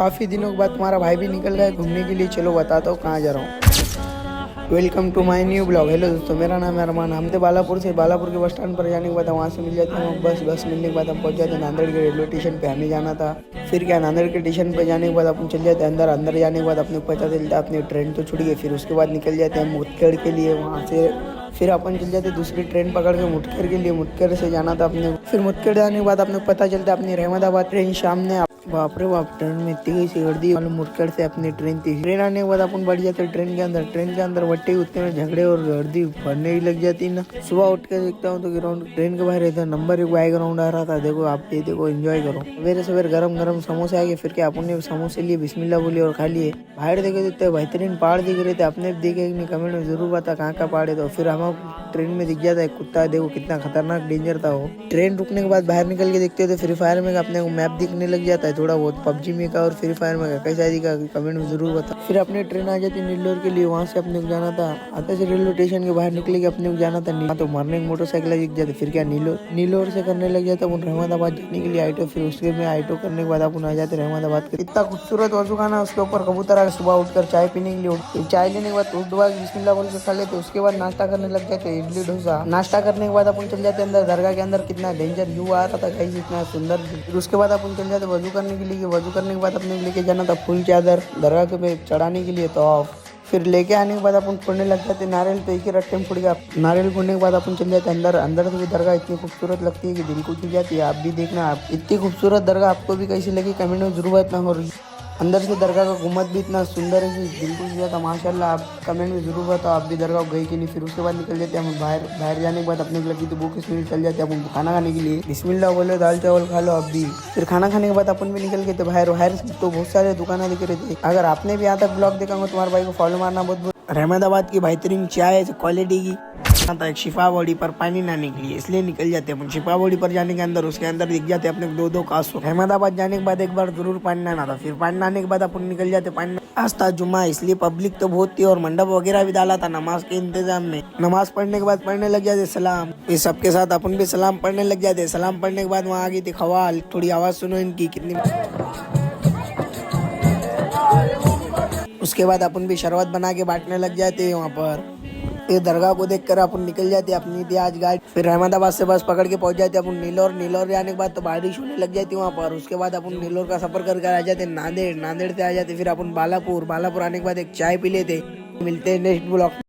काफ़ी दिनों के बाद तुम्हारा भाई भी निकल गया है घूमने के लिए। चलो बताता हूँ कहाँ जा रहा हूँ। Welcome to my new blog. Hello दोस्तों, मेरा नाम है अरमान। हम थे बालापुर से। बालापुर के बस स्टैंड पर जाने के बाद वहाँ से मिल जाते हैं हम बस मिलने के बाद हम पहुँच जाते हैं नांदेड़ के रेलवे स्टेशन पे। हमें जाना था। फिर क्या, नांदेड़ के स्टेशन पे जाने के बाद अपन चल जाते हैं अंदर जाने के बाद अपने को पता चलता है अपनी ट्रेन तो छूट गई। फिर उसके बाद निकल जाते हैं मुठखेड़ के लिए। वहाँ से फिर अपन चल जाते दूसरी ट्रेन पकड़ के मुठखेड़ के लिए। मुठखेड़ से जाना था अपने। फिर मुठखेड़ जाने के बाद अपने को पता चलता है अपनी रहमदाबाद ट्रेन सामने। बाप रे बाप, ट्रेन में इतनी सी गर्दी। मालूम मुठखेड़ से अपनी ट्रेन थी। ट्रेन आने के बाद अपन बढ़ जाते ट्रेन के अंदर। ट्रेन के अंदर बट्टे उतने में झगड़े और गर्दी बढ़ने ही लग जाती ना। सुबह उठ के देखता हूँ तो ग्राउंड ट्रेन के बाहर इधर नंबर 1 बैकग्राउंड आ रहा था। देखो आप भी देखो, एंजॉय करो। सवेरे सवेरे गरम गरम समोसे आ गए। फिर क्या, अपन ने समोसे लिए, बिस्मिल्लाह बोली और खा लिए। बाहर देखे देखते बेहतरीन पहाड़ दिख रहे थे। अपने भी देखे नहीं, कमेंट में जरूर बता कहाँ का पहाड़ है। तो फिर हम ट्रेन में दिख गया था एक कुत्ता। देखो कितना खतरनाक डेंजर था वो। ट्रेन रुकने के बाद बाहर निकल के देखते हो तो फ्री फायर में अपने को मैप दिखने लग जाता है थोड़ा बहुत। पबजी में का और फ्री फायर में का कैसा दिखा कमेंट में जरूर बता। फिर अपनी ट्रेन आ जाती नीलोर के लिए। वहाँ से अपने को जाना था आते से रेलवे स्टेशन के बाहर निकले अपने को जाना था तो मरने मोटरसाइकिल दिख जाते। फिर क्या, नीलोर से करने लग जाता अपन रहमदाबाद जाने के लिए आइटो। फिर उसके में आइटो करने के बाद अपन आ जाते रहमदाबाद के। इतना खूबसूरत वजू खाना, उसके ऊपर कबूतर आ सुबह उठकर चाय पीने के लिए। चाय लेने के बाद उठ बिस्मिल्लाह बोल के खा लेते। उसके बाद नाश्ता करने लग जाते, इडली डोसा। नाश्ता करने के बाद अपन चल जाते अंदर दरगाह के अंदर। कितना डेंजर व्यू आ रहा था गाइस, इतना सुंदर। फिर उसके बाद अपन चल जाते वजू करने के लिए। वजू करने के बाद अपने लेके जाना था फुल चादर दरगाह के पे चढ़ाने के लिए। तो फिर लेके आने के बाद अपन फोड़ने लग जाते नारियल। तो एक ही रट्टे में फुट गया नारियल। फोड़ने के बाद अपन चल जाते अंदर से भी दरगाह इतनी खूबसूरत लगती है कि दिल को छू जाती है। आप भी देखना, आप इतनी खूबसूरत दरगाह आपको भी कैसी लगी कमेंट में जरूर बताना। और अंदर से दरगाह का गुम्बद भी इतना सुंदर है कि दिल को छू जाता माशाल्लाह। आप कमेंट में जरूर बताओ आप भी दरगाह गए कि नहीं। फिर उसके बाद निकल जाते हम बाहर जाने के बाद अपने को लगी तो भूख इसमें चल जाते हैं अपन खाना खाने के लिए। बिस्मिल्लाह बोले, दाल चावल खा लो आप भी। फिर खाना खाने के बाद अपन भी निकल गए थे बाहर तो बहुत सारे दुकानें दिख रहे थे। अगर आपने भी यहाँ तक ब्लॉग देखा हो तुम्हारे भाई को फॉलो मारना बहुत। रहमदाबाद की बेहतरीन चाय है क्वालिटी की। था एक शिफा बॉडी पर पानी नहाने के लिए, इसलिए निकल जाते हैं अपन शिफा बॉडी पर जाने के अंदर। उसके अंदर दिख जाते अपने दो कासो। अहमदाबाद जाने के बाद एक बार जरूर पानी नहाना था। फिर पानी नहाने के बाद अपन निकल जाते पानी। आज था जुम्मा, इसलिए पब्लिक तो बहुत थी और मंडप वगैरह भी डाला था नमाज के इंतजाम में। नमाज पढ़ने के बाद पढ़ने लग जाते सलाम। इस सबके साथ अपन भी सलाम पढ़ने लग जाते। सलाम पढ़ने के बाद वहाँ आ गई थी खवाल। थोड़ी आवाज सुनो इनकी कितनी। उसके बाद अपन भी शरबत बना के बांटने लग जाते वहाँ पर। ये दरगाह को देखकर अपन निकल जाते अपनी थी आज गाड़ी। फिर रहमदाबाद से बस पकड़ के पहुंच जाते अपन नीलोर जाने के बाद तो बारिश होने लग जाती वहाँ पर। उसके बाद अपन नीलोर का सफर कर आ जाते नांदेड़ से आ जाते। फिर अपन बालापुर आने के बाद एक चाय पी लेते। मिलते हैं नेक्स्ट ब्लॉग।